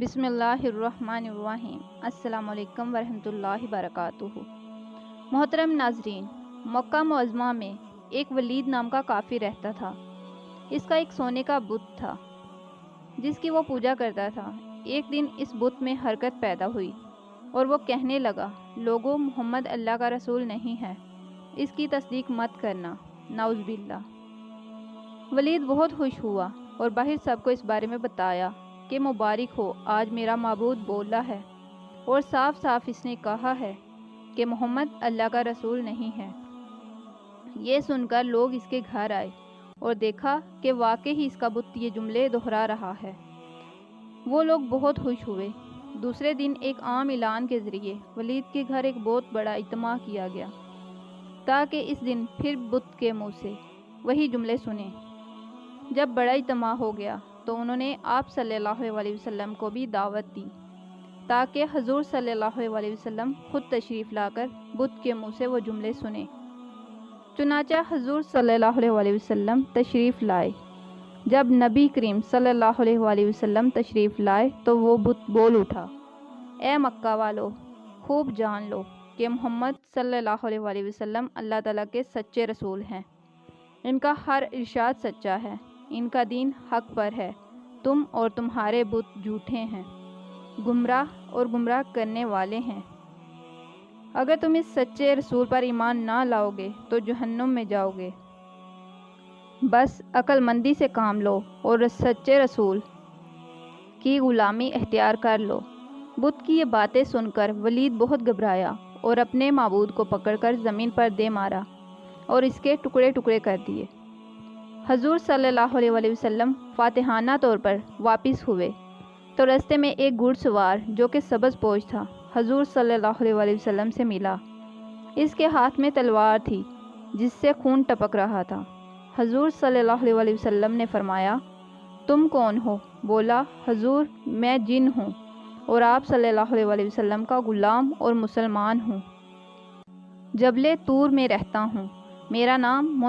بسم اللہ الرحمن الرحیم۔ السلام علیکم ورحمۃ اللہ وبرکاتہ۔ محترم ناظرین، مکہ معظمہ میں ایک ولید نام کا کافر رہتا تھا۔ اس کا ایک سونے کا بت تھا جس کی وہ پوجا کرتا تھا۔ ایک دن اس بت میں حرکت پیدا ہوئی اور وہ کہنے لگا، لوگوں، محمد اللہ کا رسول نہیں ہے، اس کی تصدیق مت کرنا، نعوذ باللہ۔ ولید بہت خوش ہوا اور باہر سب کو اس بارے میں بتایا کہ مبارک ہو، آج میرا معبود بولا ہے اور صاف صاف اس نے کہا ہے کہ محمد اللہ کا رسول نہیں ہے۔ یہ سن کر لوگ اس کے گھر آئے اور دیکھا کہ واقعی ہی اس کا بت یہ جملے دہرا رہا ہے۔ وہ لوگ بہت خوش ہوئے۔ دوسرے دن ایک عام اعلان کے ذریعے ولید کے گھر ایک بہت بڑا اجتماع کیا گیا تاکہ اس دن پھر بت کے منہ سے وہی جملے سنیں۔ جب بڑا اجتماع ہو گیا تو انہوں نے آپ صلی اللہ علیہ وسلم کو بھی دعوت دی تاکہ حضور صلی اللہ علیہ وسلم خود تشریف لا کر بت کے منہ سے وہ جملے سنیں۔ چنانچہ حضور صلی اللہ علیہ وسلم تشریف لائے۔ جب نبی کریم صلی اللہ علیہ وسلم تشریف لائے تو وہ بت بول اٹھا، اے مکہ والو، خوب جان لو کہ محمد صلی اللہ علیہ وسلم اللہ تعالیٰ کے سچے رسول ہیں۔ ان کا ہر ارشاد سچا ہے، ان کا دین حق پر ہے، تم اور تمہارے بت جھوٹے ہیں، گمراہ اور گمراہ کرنے والے ہیں۔ اگر تم اس سچے رسول پر ایمان نہ لاؤ گے تو جہنم میں جاؤ گے۔ بس عقل مندی سے کام لو اور سچے رسول کی غلامی اختیار کر لو۔ بت کی یہ باتیں سن کر ولید بہت گھبرایا اور اپنے معبود کو پکڑ کر زمین پر دے مارا اور اس کے ٹکڑے ٹکڑے کر دیے۔ حضور صلی اللہ علیہ وسلم فاتحانہ طور پر واپس ہوئے تو راستے میں ایک گھڑ سوار جو کہ سبز پوش تھا حضور صلی اللہ علیہ وسلم سے ملا۔ اس کے ہاتھ میں تلوار تھی جس سے خون ٹپک رہا تھا۔ حضور صلی اللہ علیہ وسلم نے فرمایا، تم کون ہو؟ بولا، حضور میں جن ہوں اور آپ صلی اللہ علیہ وسلم کا غلام اور مسلمان ہوں۔ جبل طور میں رہتا ہوں۔ میرا نام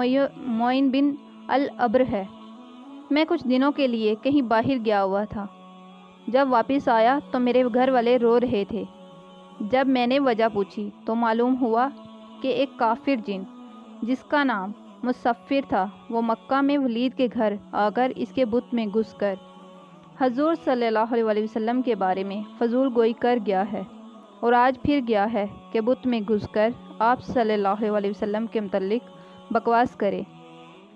معین بن العبر ہے۔ میں کچھ دنوں کے لیے کہیں باہر گیا ہوا تھا۔ جب واپس آیا تو میرے گھر والے رو رہے تھے۔ جب میں نے وجہ پوچھی تو معلوم ہوا کہ ایک کافر جن جس کا نام مصفر تھا وہ مکہ میں ولید کے گھر آ کر اس کے بت میں گھس کر حضور صلی اللہ علیہ وسلم کے بارے میں فضول گوئی کر گیا ہے اور آج پھر گیا ہے کہ بت میں گھس کر آپ صلی اللہ علیہ وسلم کے متعلق بکواس کرے۔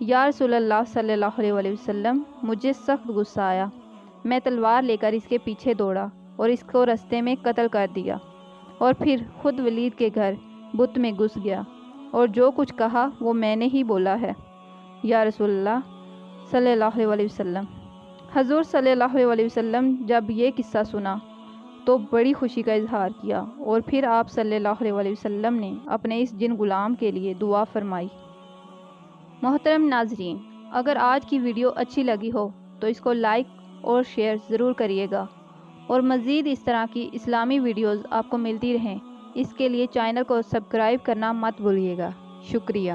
یا رسول اللہ صلی اللہ علیہ وسلم، مجھے سخت غصہ آیا۔ میں تلوار لے کر اس کے پیچھے دوڑا اور اس کو رستے میں قتل کر دیا اور پھر خود ولید کے گھر بت میں گھس گیا اور جو کچھ کہا وہ میں نے ہی بولا ہے، یا رسول اللہ صلی اللہ علیہ وسلم۔ حضور صلی اللہ علیہ وسلم جب یہ قصہ سنا تو بڑی خوشی کا اظہار کیا اور پھر آپ صلی اللہ علیہ وسلم نے اپنے اس جن غلام کے لیے دعا فرمائی۔ محترم ناظرین، اگر آج کی ویڈیو اچھی لگی ہو تو اس کو لائک اور شیئر ضرور کریے گا اور مزید اس طرح کی اسلامی ویڈیوز آپ کو ملتی رہیں، اس کے لیے چینل کو سبسکرائب کرنا مت بھولیے گا۔ شکریہ۔